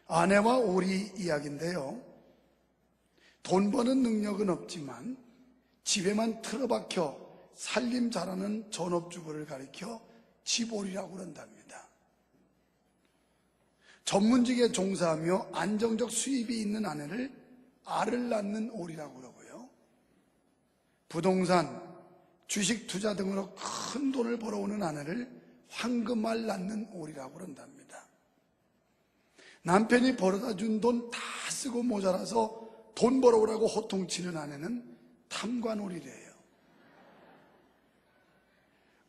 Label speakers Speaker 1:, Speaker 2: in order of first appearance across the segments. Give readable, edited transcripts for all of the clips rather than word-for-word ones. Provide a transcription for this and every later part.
Speaker 1: 아내와 오리 이야기인데요. 돈 버는 능력은 없지만 집에만 틀어박혀 살림 잘하는 전업주부를 가리켜 집오리라고 그런답니다. 전문직에 종사하며 안정적 수입이 있는 아내를 알을 낳는 오리라고 그러고요. 부동산, 주식 투자 등으로 큰 돈을 벌어오는 아내를 황금알 낳는 오리라고 그런답니다. 남편이 벌어다 준 돈 다 쓰고 모자라서 돈 벌어오라고 호통치는 아내는 탐관오리래요.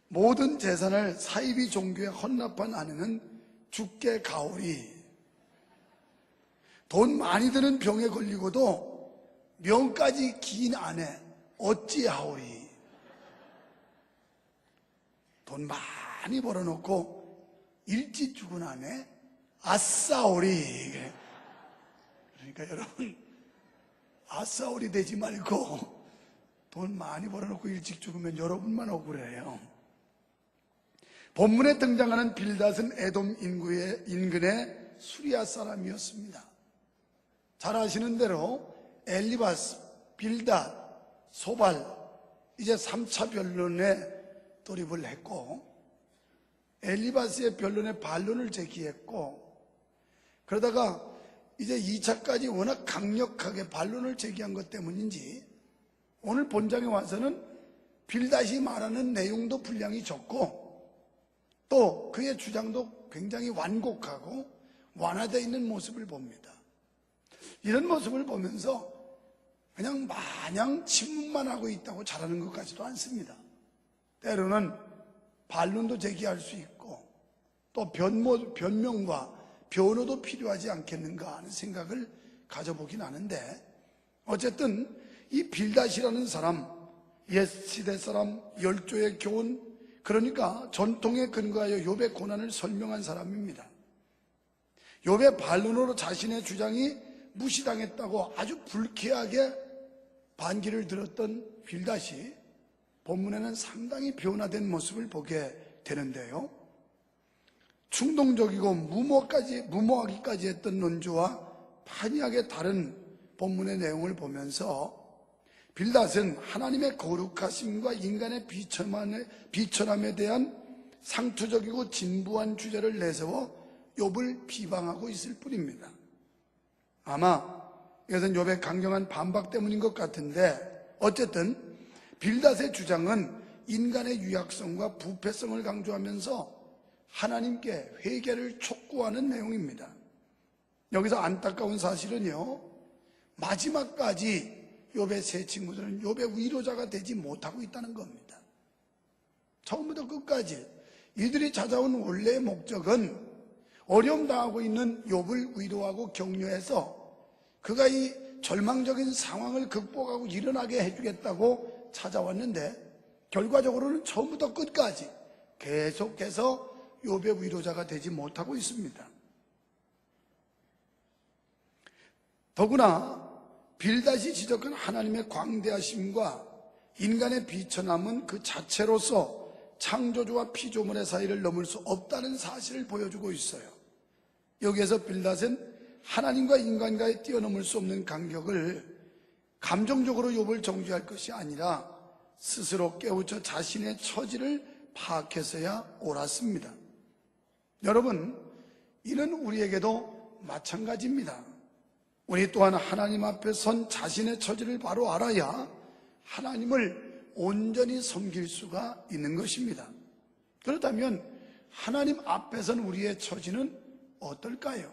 Speaker 1: 모든 재산을 사이비 종교에 헌납한 아내는 죽게 가오리. 돈 많이 드는 병에 걸리고도 명까지 긴 아내 어찌하오리. 돈 많이 벌어놓고 일찍 죽은 아내 아싸오리. 그러니까 여러분, 아싸오리 되지 말고 돈 많이 벌어놓고 일찍 죽으면 여러분만 억울해요. 본문에 등장하는 빌닷은 에돔 인근의 수리아 사람이었습니다. 잘 아시는 대로 엘리바스, 빌닷, 소발, 이제 3차 변론에 돌입을 했고, 엘리바스의 변론에 반론을 제기했고, 그러다가 이제 2차까지 워낙 강력하게 반론을 제기한 것 때문인지 오늘 본장에 와서는 빌닷이 말하는 내용도 분량이 적고 또 그의 주장도 굉장히 완곡하고 완화되어 있는 모습을 봅니다. 이런 모습을 보면서 그냥 마냥 침묵만 하고 있다고 잘하는 것 같지도 않습니다. 때로는 반론도 제기할 수 있고 또 변명과 변호도 필요하지 않겠는가 하는 생각을 가져보긴 하는데, 어쨌든 이 빌닷이라는 사람, 옛 시대 사람, 열조의 교훈, 그러니까 전통에 근거하여 욥의 고난을 설명한 사람입니다. 욥의 반론으로 자신의 주장이 무시당했다고 아주 불쾌하게 반기를 들었던 빌닷이 본문에는 상당히 변화된 모습을 보게 되는데요. 충동적이고 무모하기까지 했던 논조와 판이하게 다른 본문의 내용을 보면서 빌닷은 하나님의 거룩하심과 인간의 비천함에 대한 상투적이고 진부한 주제를 내세워 욥을 비방하고 있을 뿐입니다. 아마 이것은 욥의 강경한 반박 때문인 것 같은데, 어쨌든 빌닷의 주장은 인간의 유약성과 부패성을 강조하면서 하나님께 회개를 촉구하는 내용입니다. 여기서 안타까운 사실은요, 마지막까지 욥의 세 친구들은 욥의 위로자가 되지 못하고 있다는 겁니다. 처음부터 끝까지 이들이 찾아온 원래의 목적은 어려움 당하고 있는 욥을 위로하고 격려해서 그가 이 절망적인 상황을 극복하고 일어나게 해주겠다고 찾아왔는데, 결과적으로는 처음부터 끝까지 계속해서 욥의 위로자가 되지 못하고 있습니다. 더구나 빌닷이 지적한 하나님의 광대하심과 인간의 비천함은 그 자체로서 창조주와 피조물의 사이를 넘을 수 없다는 사실을 보여주고 있어요. 여기에서 빌닷은 하나님과 인간과의 뛰어넘을 수 없는 간격을 감정적으로 욥을 정죄할 것이 아니라 스스로 깨우쳐 자신의 처지를 파악해서야 옳았습니다. 여러분, 이는 우리에게도 마찬가지입니다. 우리 또한 하나님 앞에 선 자신의 처지를 바로 알아야 하나님을 온전히 섬길 수가 있는 것입니다. 그렇다면 하나님 앞에 선 우리의 처지는 어떨까요?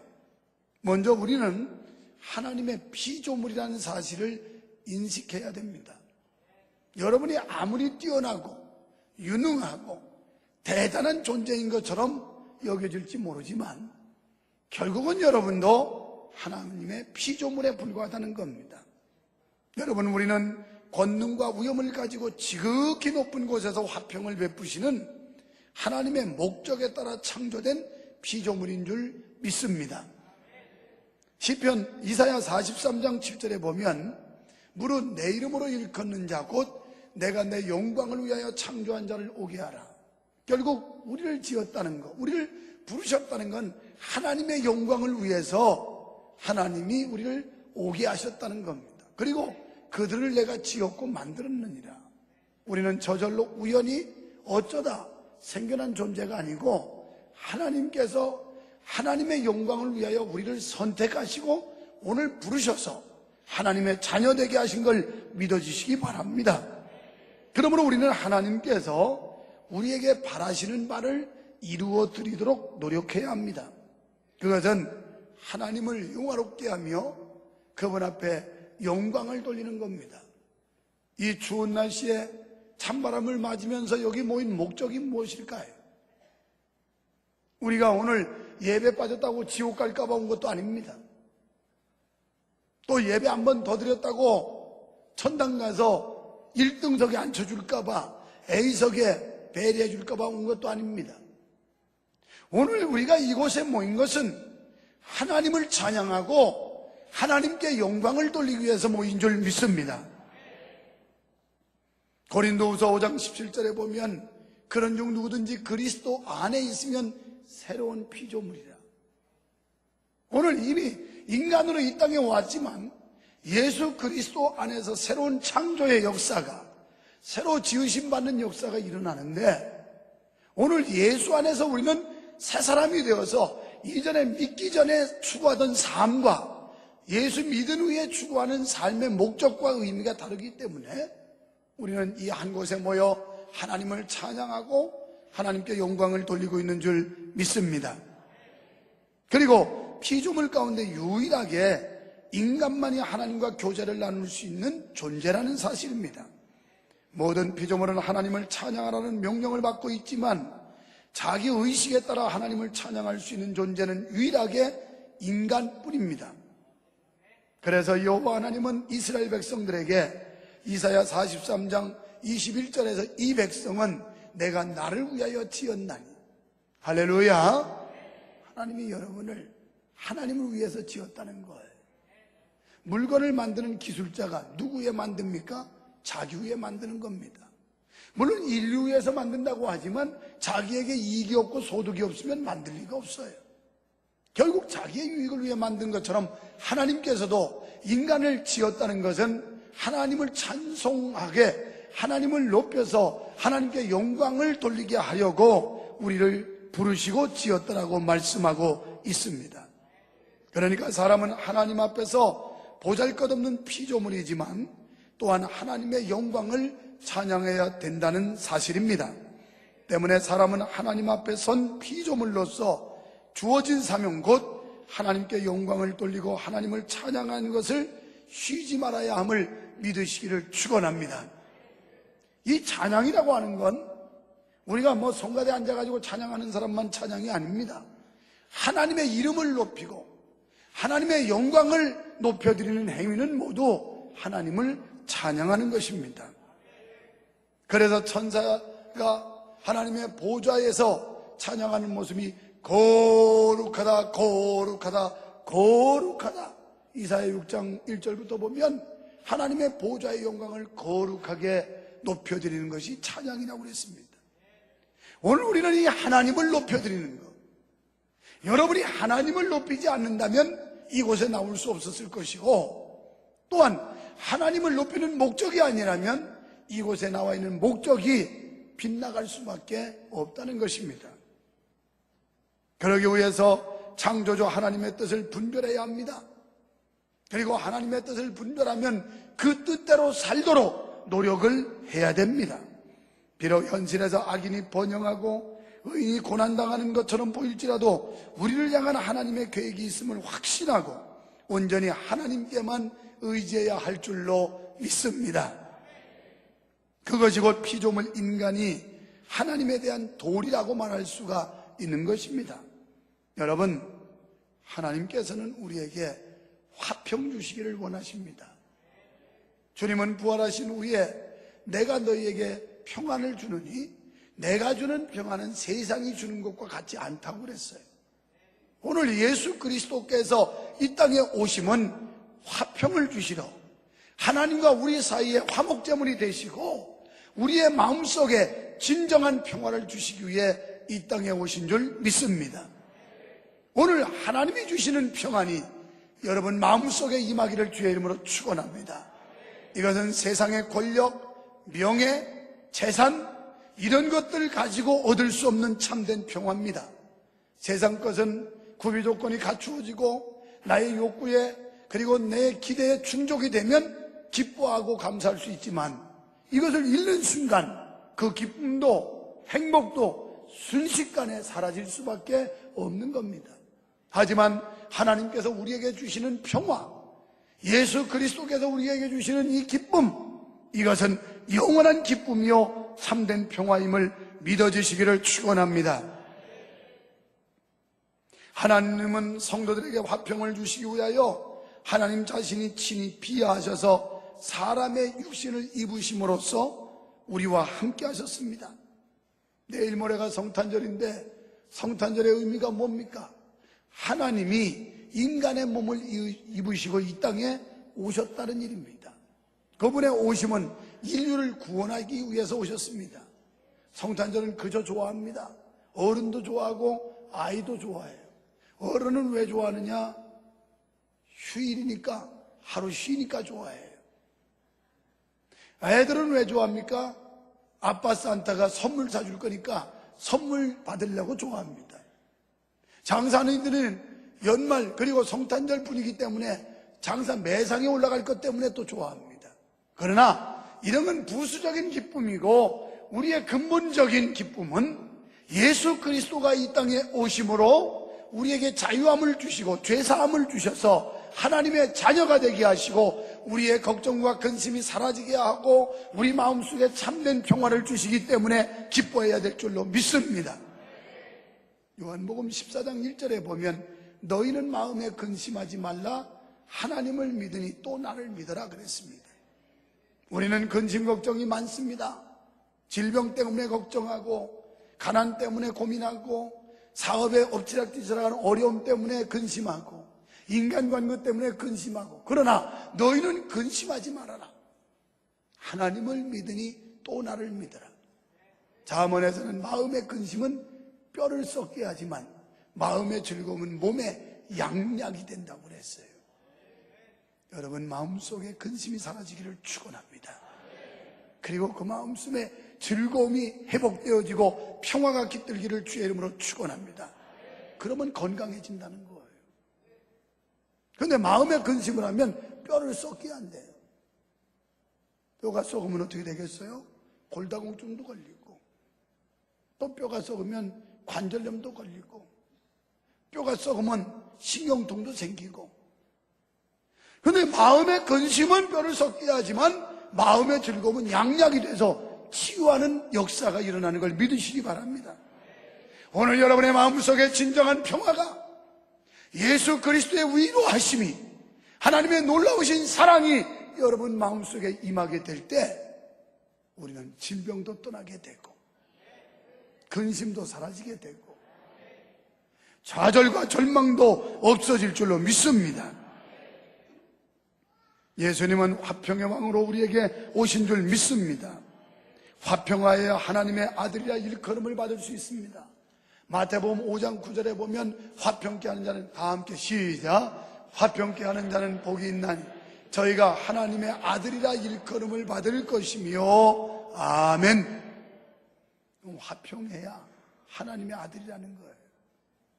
Speaker 1: 먼저 우리는 하나님의 피조물이라는 사실을 인식해야 됩니다. 여러분이 아무리 뛰어나고 유능하고 대단한 존재인 것처럼 여겨질지 모르지만 결국은 여러분도 하나님의 피조물에 불과하다는 겁니다. 여러분, 우리는 권능과 위엄을 가지고 지극히 높은 곳에서 화평을 베푸시는 하나님의 목적에 따라 창조된 피조물인 줄 믿습니다. 시편 이사야 43장 7절에 보면 무릇 내 이름으로 일컫는 자 곧 내가 내 영광을 위하여 창조한 자를 오게 하라. 결국 우리를 지었다는 것, 우리를 부르셨다는 건 하나님의 영광을 위해서 하나님이 우리를 오게 하셨다는 겁니다. 그리고 그들을 내가 지었고 만들었느니라. 우리는 저절로 우연히 어쩌다 생겨난 존재가 아니고 하나님께서 하나님의 영광을 위하여 우리를 선택하시고 오늘 부르셔서 하나님의 자녀 되게 하신 걸 믿어주시기 바랍니다. 그러므로 우리는 하나님께서 우리에게 바라시는 바를 이루어 드리도록 노력해야 합니다. 그것은 하나님을 영화롭게 하며 그분 앞에 영광을 돌리는 겁니다. 이 추운 날씨에 찬바람을 맞으면서 여기 모인 목적이 무엇일까요? 우리가 오늘 예배 빠졌다고 지옥 갈까봐 온 것도 아닙니다. 또 예배 한 번 더 드렸다고 천당 가서 1등석에 앉혀줄까봐 A석에 배려해줄까봐 온 것도 아닙니다. 오늘 우리가 이곳에 모인 것은 하나님을 찬양하고 하나님께 영광을 돌리기 위해서 모인 줄 믿습니다. 고린도후서 5장 17절에 보면 그런 중 누구든지 그리스도 안에 있으면 새로운 피조물이라. 오늘 이미 인간으로 이 땅에 왔지만 예수 그리스도 안에서 새로운 창조의 역사가, 새로 지으심 받는 역사가 일어나는데, 오늘 예수 안에서 우리는 새 사람이 되어서 이전에 믿기 전에 추구하던 삶과 예수 믿은 후에 추구하는 삶의 목적과 의미가 다르기 때문에 우리는 이 한 곳에 모여 하나님을 찬양하고 하나님께 영광을 돌리고 있는 줄 믿습니다. 그리고 피조물 가운데 유일하게 인간만이 하나님과 교제를 나눌 수 있는 존재라는 사실입니다. 모든 피조물은 하나님을 찬양하라는 명령을 받고 있지만 자기 의식에 따라 하나님을 찬양할 수 있는 존재는 유일하게 인간뿐입니다. 그래서 여호와 하나님은 이스라엘 백성들에게 이사야 43장 21절에서 이 백성은 내가 나를 위하여 지었나니, 할렐루야, 하나님이 여러분을 하나님을 위해서 지었다는 거예요. 물건을 만드는 기술자가 누구 위해 만듭니까? 자기 위해 만드는 겁니다. 물론 인류 위해서 만든다고 하지만 자기에게 이익이 없고 소득이 없으면 만들 리가 없어요. 결국 자기의 유익을 위해 만든 것처럼 하나님께서도 인간을 지었다는 것은 하나님을 찬송하게, 하나님을 높여서 하나님께 영광을 돌리게 하려고 우리를 부르시고 지었다라고 말씀하고 있습니다. 그러니까 사람은 하나님 앞에서 보잘것없는 피조물이지만 또한 하나님의 영광을 찬양해야 된다는 사실입니다. 때문에 사람은 하나님 앞에 선 피조물로서 주어진 사명, 곧 하나님께 영광을 돌리고 하나님을 찬양하는 것을 쉬지 말아야 함을 믿으시기를 축원합니다. 이 찬양이라고 하는 건 우리가 성가대에 앉아가지고 찬양하는 사람만 찬양이 아닙니다. 하나님의 이름을 높이고 하나님의 영광을 높여드리는 행위는 모두 하나님을 찬양하는 것입니다. 그래서 천사가 하나님의 보좌에서 찬양하는 모습이 거룩하다, 거룩하다, 거룩하다. 이사야 6장 1절부터 보면 하나님의 보좌의 영광을 거룩하게 높여드리는 것이 찬양이라고 그랬습니다. 오늘 우리는 이 하나님을 높여드리는 것, 여러분이 하나님을 높이지 않는다면 이곳에 나올 수 없었을 것이고, 또한 하나님을 높이는 목적이 아니라면 이곳에 나와 있는 목적이 빗나갈 수밖에 없다는 것입니다. 그러기 위해서 창조주 하나님의 뜻을 분별해야 합니다. 그리고 하나님의 뜻을 분별하면 그 뜻대로 살도록 노력을 해야 됩니다. 비록 현실에서 악인이 번영하고 의인이 고난당하는 것처럼 보일지라도 우리를 향한 하나님의 계획이 있음을 확신하고 온전히 하나님께만 의지해야 할 줄로 믿습니다. 그것이 곧 피조물 인간이 하나님에 대한 도리라고 말할 수가 있는 것입니다. 여러분, 하나님께서는 우리에게 화평 주시기를 원하십니다. 주님은 부활하신 후에 내가 너희에게 평안을 주느니 내가 주는 평안은 세상이 주는 것과 같지 않다고 그랬어요. 오늘 예수 그리스도께서 이 땅에 오심은 화평을 주시러 하나님과 우리 사이에 화목제물이 되시고 우리의 마음속에 진정한 평화를 주시기 위해 이 땅에 오신 줄 믿습니다. 오늘 하나님이 주시는 평안이 여러분 마음속에 임하기를 주의 이름으로 축원합니다. 이것은 세상의 권력, 명예, 재산 이런 것들을 가지고 얻을 수 없는 참된 평화입니다. 세상 것은 구비 조건이 갖추어지고 나의 욕구에 그리고 내 기대에 충족이 되면 기뻐하고 감사할 수 있지만 이것을 잃는 순간 그 기쁨도 행복도 순식간에 사라질 수밖에 없는 겁니다. 하지만 하나님께서 우리에게 주시는 평화, 예수 그리스도께서 우리에게 주시는 이 기쁨, 이것은 영원한 기쁨이요 참된 평화임을 믿어주시기를 축원합니다. 하나님은 성도들에게 화평을 주시기 위하여 하나님 자신이 친히 비하하셔서 사람의 육신을 입으심으로써 우리와 함께 하셨습니다. 내일 모레가 성탄절인데 성탄절의 의미가 뭡니까? 하나님이 인간의 몸을 입으시고 이 땅에 오셨다는 일입니다. 그분의 오심은 인류를 구원하기 위해서 오셨습니다. 성탄절은 그저 좋아합니다. 어른도 좋아하고 아이도 좋아해요. 어른은 왜 좋아하느냐? 휴일이니까, 하루 쉬니까 좋아해요. 애들은 왜 좋아합니까? 아빠 산타가 선물 사줄 거니까 선물 받으려고 좋아합니다. 장사하는 연말 그리고 성탄절 분위기 때문에 장사 매상에 올라갈 것 때문에 또 좋아합니다. 그러나 이런 건 부수적인 기쁨이고 우리의 근본적인 기쁨은 예수 그리스도가 이 땅에 오심으로 우리에게 자유함을 주시고 죄사함을 주셔서 하나님의 자녀가 되게 하시고 우리의 걱정과 근심이 사라지게 하고 우리 마음속에 참된 평화를 주시기 때문에 기뻐해야 될 줄로 믿습니다. 요한복음 14장 1절에 보면 너희는 마음에 근심하지 말라 하나님을 믿으니 또 나를 믿어라 그랬습니다. 우리는 근심 걱정이 많습니다. 질병 때문에 걱정하고 가난 때문에 고민하고 사업에 엎치락뒤치락하는 어려움 때문에 근심하고 인간관계 때문에 근심하고 그러나 너희는 근심하지 말아라. 하나님을 믿으니 또 나를 믿어라. 잠언에서는 마음의 근심은 뼈를 썩게 하지만 마음의 즐거움은 몸에 양약이 된다고 그랬어요. 여러분 마음속에 근심이 사라지기를 축원합니다. 그리고 그 마음속에 즐거움이 회복되어지고 평화가 깃들기를 주의 이름으로 축원합니다. 그러면 건강해진다는 거예요. 그런데 마음에 근심을 하면 뼈를 썩게 한대요. 뼈가 썩으면 어떻게 되겠어요? 골다공증도 걸리고 또 뼈가 썩으면 관절염도 걸리고 뼈가 썩으면 신경통도 생기고. 그런데 마음의 근심은 뼈를 썩게 하지만 마음의 즐거움은 양약이 돼서 치유하는 역사가 일어나는 걸 믿으시기 바랍니다. 오늘 여러분의 마음속에 진정한 평화가 예수 그리스도의 위로하심이 하나님의 놀라우신 사랑이 여러분 마음속에 임하게 될 때 우리는 질병도 떠나게 되고 근심도 사라지게 되고 좌절과 절망도 없어질 줄로 믿습니다. 예수님은 화평의 왕으로 우리에게 오신 줄 믿습니다. 화평하여야 하나님의 아들이라 일컬음을 받을 수 있습니다. 마태복음 5장 9절에 보면 화평케 하는 자는 다 함께 시작 화평케 하는 자는 복이 있나니 저희가 하나님의 아들이라 일컬음을 받을 것이며 아멘. 화평해야 하나님의 아들이라는 거예요.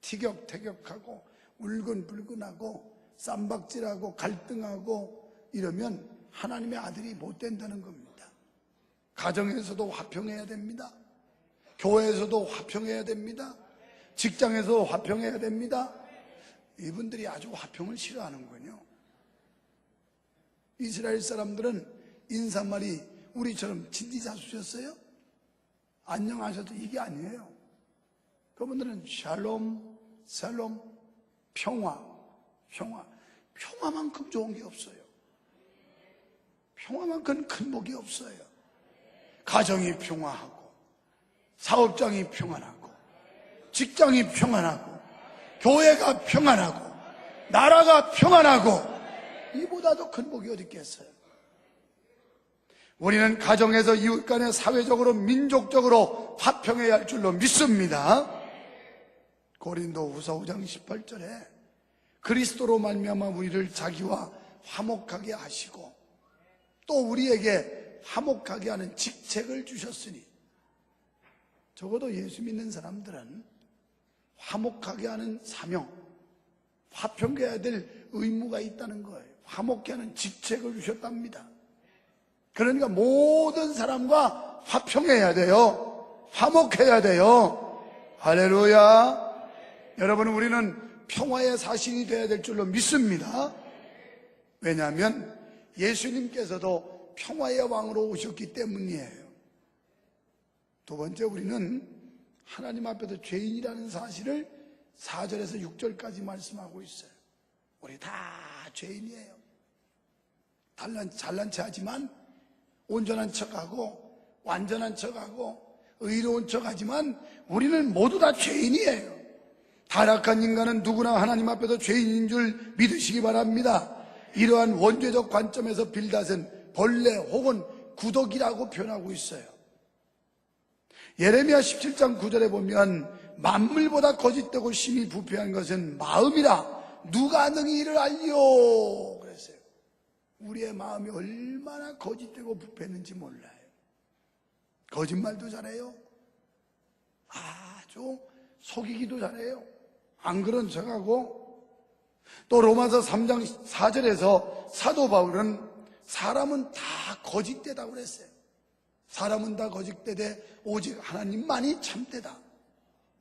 Speaker 1: 티격태격하고 울근불근하고 쌈박질하고 갈등하고 이러면 하나님의 아들이 못 된다는 겁니다. 가정에서도 화평해야 됩니다. 교회에서도 화평해야 됩니다. 직장에서도 화평해야 됩니다. 이분들이 아주 화평을 싫어하는군요. 이스라엘 사람들은 인사말이 우리처럼 진지자수셨어요? 안녕하셔도 이게 아니에요. 그분들은 샬롬, 샬롬, 평화, 평화. 평화만큼 좋은 게 없어요. 평화만큼 큰 복이 없어요. 가정이 평화하고 사업장이 평안하고 직장이 평안하고 교회가 평안하고 나라가 평안하고 이보다도 큰 복이 어디 있겠어요. 우리는 가정에서 이웃 간에 사회적으로 민족적으로 화평해야 할 줄로 믿습니다. 고린도후서 5장 18절에 그리스도로 말미암아 우리를 자기와 화목하게 하시고 또 우리에게 화목하게 하는 직책을 주셨으니 적어도 예수 믿는 사람들은 화목하게 하는 사명, 화평해야 될 의무가 있다는 거예요. 화목케 하는 직책을 주셨답니다. 그러니까 모든 사람과 화평해야 돼요. 화목해야 돼요. 할렐루야. 여러분, 우리는 평화의 사신이 되어야 될 줄로 믿습니다. 왜냐하면 예수님께서도 평화의 왕으로 오셨기 때문이에요. 두 번째, 우리는 하나님 앞에서 죄인이라는 사실을 4절에서 6절까지 말씀하고 있어요. 우리 다 죄인이에요. 잘난 척하지만 온전한 척하고 완전한 척하고 의로운 척하지만 우리는 모두 다 죄인이에요. 타락한 인간은 누구나 하나님 앞에서 죄인인 줄 믿으시기 바랍니다. 이러한 원죄적 관점에서 빌닷은 벌레 혹은 구더기라고 표현하고 있어요. 예레미야 17장 9절에 보면 만물보다 거짓되고 심히 부패한 것은 마음이라 누가 능히 이를 알리오 그랬어요. 우리의 마음이 얼마나 거짓되고 부패했는지 몰라요. 거짓말도 잘해요. 아주 속이기도 잘해요. 안 그런 척하고. 또 로마서 3장 4절에서 사도 바울은 사람은 다 거짓되다고 그랬어요. 사람은 다 거짓되되 오직 하나님만이 참되다.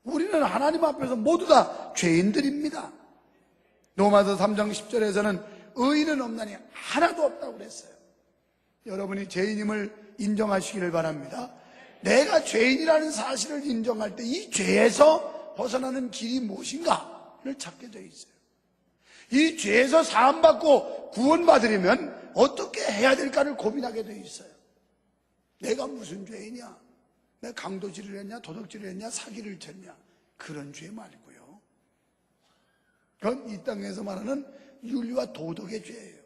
Speaker 1: 우리는 하나님 앞에서 모두 다 죄인들입니다. 로마서 3장 10절에서는 의인은 없나니 하나도 없다고 그랬어요. 여러분이 죄인임을 인정하시기를 바랍니다. 내가 죄인이라는 사실을 인정할 때 이 죄에서 벗어나는 길이 무엇인가를 찾게 되어 있어요. 이 죄에서 사함받고 구원받으려면 어떻게 해야 될까를 고민하게 되어 있어요. 내가 무슨 죄이냐? 내가 강도질을 했냐? 도둑질을 했냐? 사기를 쳤냐? 그런 죄 말고요. 그건 이 땅에서 말하는 윤리와 도덕의 죄예요.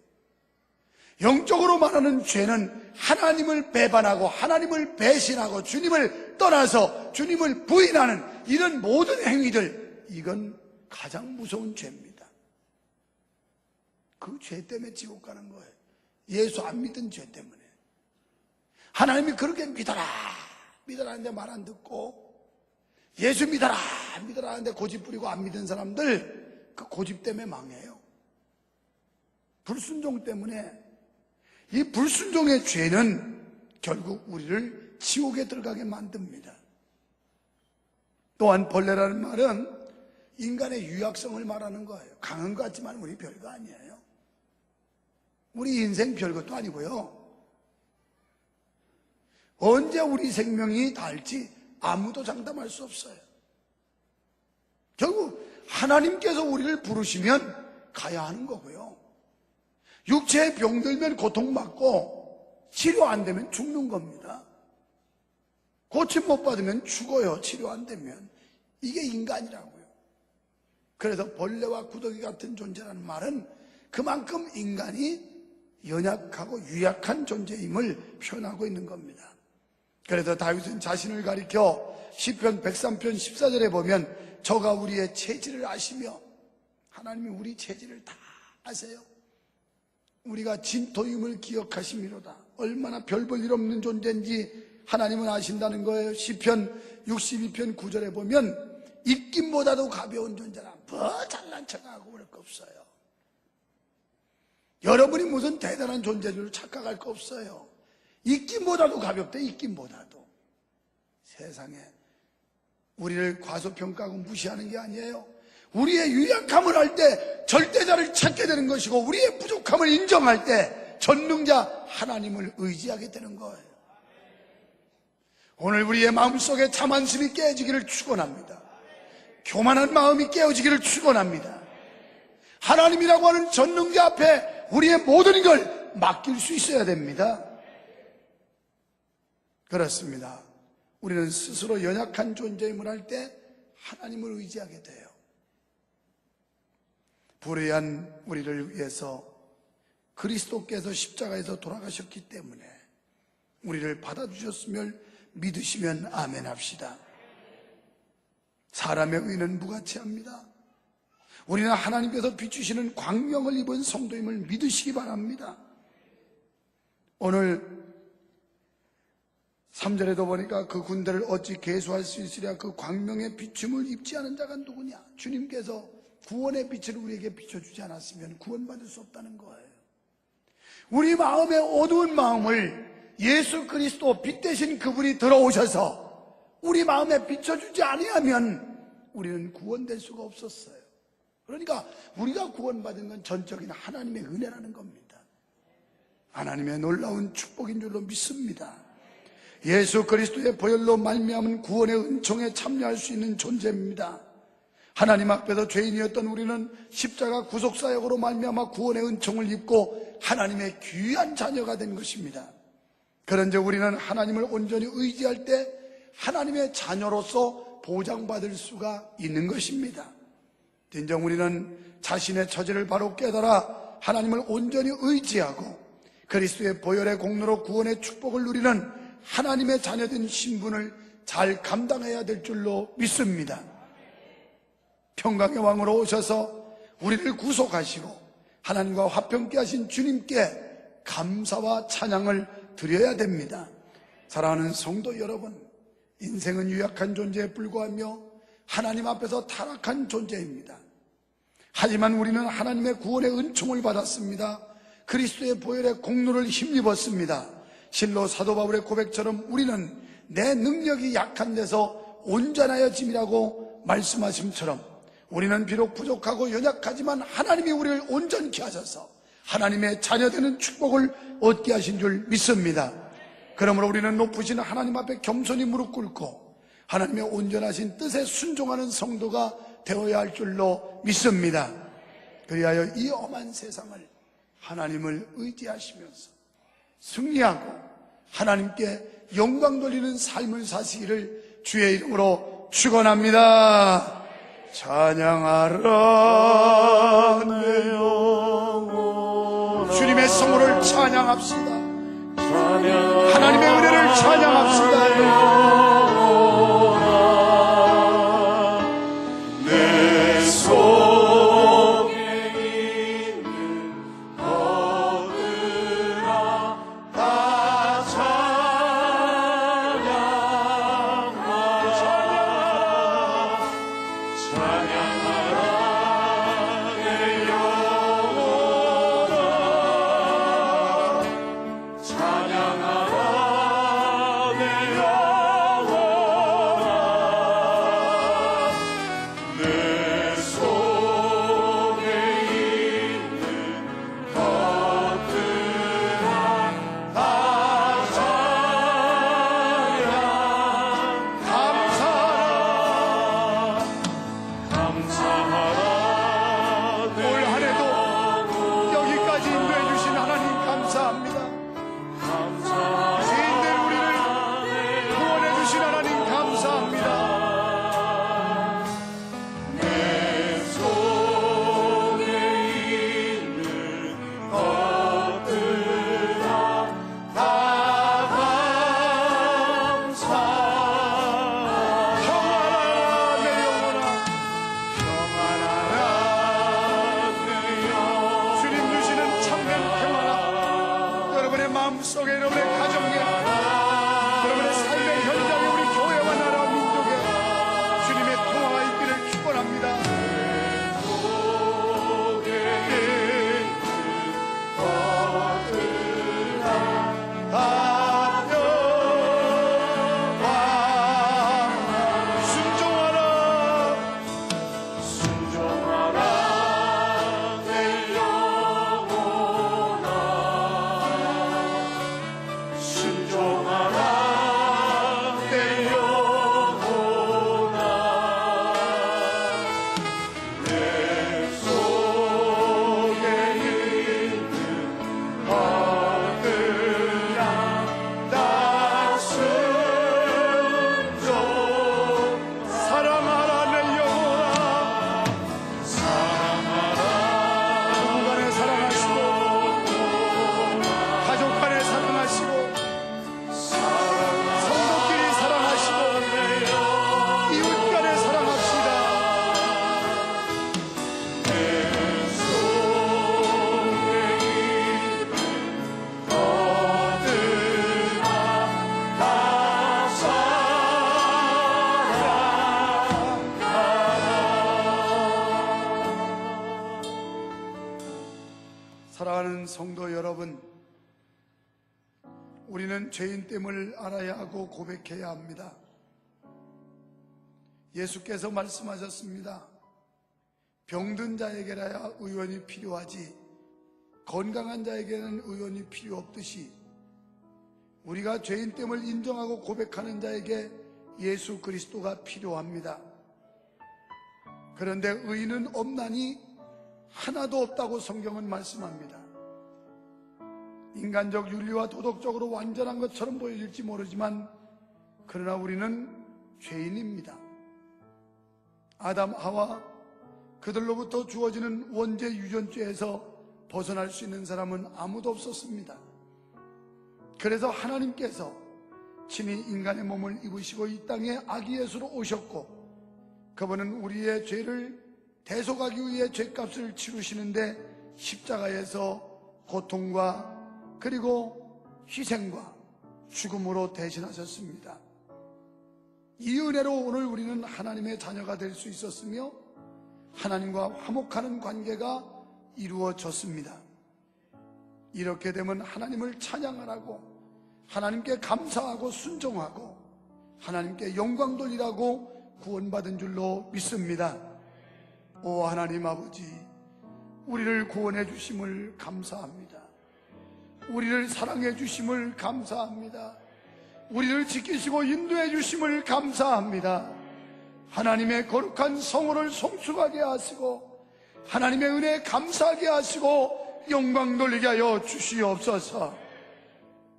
Speaker 1: 영적으로 말하는 죄는 하나님을 배반하고 하나님을 배신하고 주님을 떠나서 주님을 부인하는 이런 모든 행위들, 이건 가장 무서운 죄입니다. 그 죄 때문에 지옥 가는 거예요. 예수 안 믿은 죄 때문에. 하나님이 그렇게 믿어라 하는데 말 안 듣고, 예수 믿어라 하는데 고집 부리고 안 믿은 사람들, 그 고집 때문에 망해요. 불순종 때문에. 이 불순종의 죄는 결국 우리를 지옥에 들어가게 만듭니다. 또한 벌레라는 말은 인간의 유약성을 말하는 거예요. 강한 것 같지만 우리 별거 아니에요. 우리 인생 별것도 아니고요. 언제 우리 생명이 닿을지 아무도 장담할 수 없어요. 결국 하나님께서 우리를 부르시면 가야 하는 거고요. 육체에 병들면 고통받고 치료 안 되면 죽는 겁니다. 고침 못 받으면 죽어요. 치료 안 되면. 이게 인간이라고요. 그래서 벌레와 구더기 같은 존재라는 말은 그만큼 인간이 연약하고 유약한 존재임을 표현하고 있는 겁니다. 그래서 다윗은 자신을 가리켜 시편 103편 14절에 보면 저가 우리의 체질을 아시며, 하나님이 우리 체질을 다 아세요. 우리가 진토임을 기억하심이로다. 얼마나 별 볼 일 없는 존재인지 하나님은 아신다는 거예요. 시편 62편 9절에 보면 입김보다도 가벼운 존재라. 뭐 잘난 척하고 그럴 거 없어요. 여러분이 무슨 대단한 존재인 줄 착각할 거 없어요. 입김보다도 가볍대. 입김보다도. 세상에 우리를 과소평가하고 무시하는 게 아니에요. 우리의 유약함을 할 때 절대자를 찾게 되는 것이고, 우리의 부족함을 인정할 때 전능자 하나님을 의지하게 되는 거예요. 오늘 우리의 마음속에 자만심이 깨지기를 축원합니다. 교만한 마음이 깨어지기를 축원합니다. 하나님이라고 하는 전능자 앞에 우리의 모든 걸 맡길 수 있어야 됩니다. 그렇습니다. 우리는 스스로 연약한 존재임을 할 때 하나님을 의지하게 돼요. 불의한 우리를 위해서 그리스도께서 십자가에서 돌아가셨기 때문에 우리를 받아주셨음을 믿으시면 아멘 합시다. 사람의 의는 무가치합니다. 우리는 하나님께서 비추시는 광명을 입은 성도임을 믿으시기 바랍니다. 오늘 3절에도 보니까 그 군대를 어찌 계수할 수 있으랴. 그 광명의 비춤을 입지 않은 자가 누구냐. 주님께서 구원의 빛을 우리에게 비춰주지 않았으면 구원받을 수 없다는 거예요. 우리 마음의 어두운 마음을 예수 그리스도 빛 대신 그분이 들어오셔서 우리 마음에 비춰주지 아니하면 우리는 구원될 수가 없었어요. 그러니까 우리가 구원받은 건 전적인 하나님의 은혜라는 겁니다. 하나님의 놀라운 축복인 줄로 믿습니다. 예수 그리스도의 보혈로 말미암은 구원의 은총에 참여할 수 있는 존재입니다. 하나님 앞에서 죄인이었던 우리는 십자가 구속사역으로 말미암아 구원의 은총을 입고 하나님의 귀한 자녀가 된 것입니다. 그런즉 우리는 하나님을 온전히 의지할 때 하나님의 자녀로서 보장받을 수가 있는 것입니다. 진정 우리는 자신의 처지를 바로 깨달아 하나님을 온전히 의지하고 그리스도의 보혈의 공로로 구원의 축복을 누리는 하나님의 자녀된 신분을 잘 감당해야 될 줄로 믿습니다. 평강의 왕으로 오셔서 우리를 구속하시고 하나님과 화평케 하신 주님께 감사와 찬양을 드려야 됩니다. 사랑하는 성도 여러분, 인생은 유약한 존재에 불과하며 하나님 앞에서 타락한 존재입니다. 하지만 우리는 하나님의 구원의 은총을 받았습니다. 그리스도의 보혈의 공로를 힘입었습니다. 실로 사도 바울의 고백처럼 우리는 내 능력이 약한 데서 온전하여짐이라고 말씀하심처럼 우리는 비록 부족하고 연약하지만 하나님이 우리를 온전케 하셔서 하나님의 자녀되는 축복을 얻게 하신 줄 믿습니다. 그러므로 우리는 높으신 하나님 앞에 겸손히 무릎 꿇고 하나님의 온전하신 뜻에 순종하는 성도가 되어야 할 줄로 믿습니다. 그리하여 이 험한 세상을 하나님을 의지하시면서 승리하고 하나님께 영광 돌리는 삶을 사시기를 주의 이름으로 축원합니다. 찬양하라 내 영혼아. 주님의 성호를 찬양합시다. 하나님의 은혜를 찬양합시다. 마음속에 여러분의 가정에 여러분의 삶의 현장에 우리 교회와 나라와 민족에 주님의 통화가 있기를 축원합니다. 사랑하는 성도 여러분, 우리는 죄인됨을 알아야 하고 고백해야 합니다. 예수께서 말씀하셨습니다. 병든 자에게라야 의원이 필요하지 건강한 자에게는 의원이 필요 없듯이 우리가 죄인됨을 인정하고 고백하는 자에게 예수 그리스도가 필요합니다. 그런데 의인은 없나니 하나도 없다고 성경은 말씀합니다. 인간적 윤리와 도덕적으로 완전한 것처럼 보여질지 모르지만 그러나 우리는 죄인입니다. 아담, 하와 그들로부터 주어지는 원죄 유전죄에서 벗어날 수 있는 사람은 아무도 없었습니다. 그래서 하나님께서 친히 인간의 몸을 입으시고 이 땅에 아기 예수로 오셨고 그분은 우리의 죄를 대속하기 위해 죄값을 치르시는데 십자가에서 고통과 그리고 희생과 죽음으로 대신하셨습니다. 이 은혜로 오늘 우리는 하나님의 자녀가 될 수 있었으며 하나님과 화목하는 관계가 이루어졌습니다. 이렇게 되면 하나님을 찬양하라고 하나님께 감사하고 순종하고 하나님께 영광 돌리라고 구원받은 줄로 믿습니다. 오 하나님 아버지, 우리를 구원해 주심을 감사합니다. 우리를 사랑해 주심을 감사합니다. 우리를 지키시고 인도해 주심을 감사합니다. 하나님의 거룩한 성호를 송축하게 하시고 하나님의 은혜에 감사하게 하시고 영광 돌리게 하여 주시옵소서.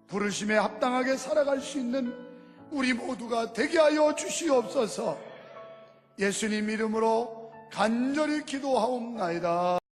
Speaker 1: 부르심에 합당하게 살아갈 수 있는 우리 모두가 되게 하여 주시옵소서. 예수님 이름으로 간절히 기도하옵나이다.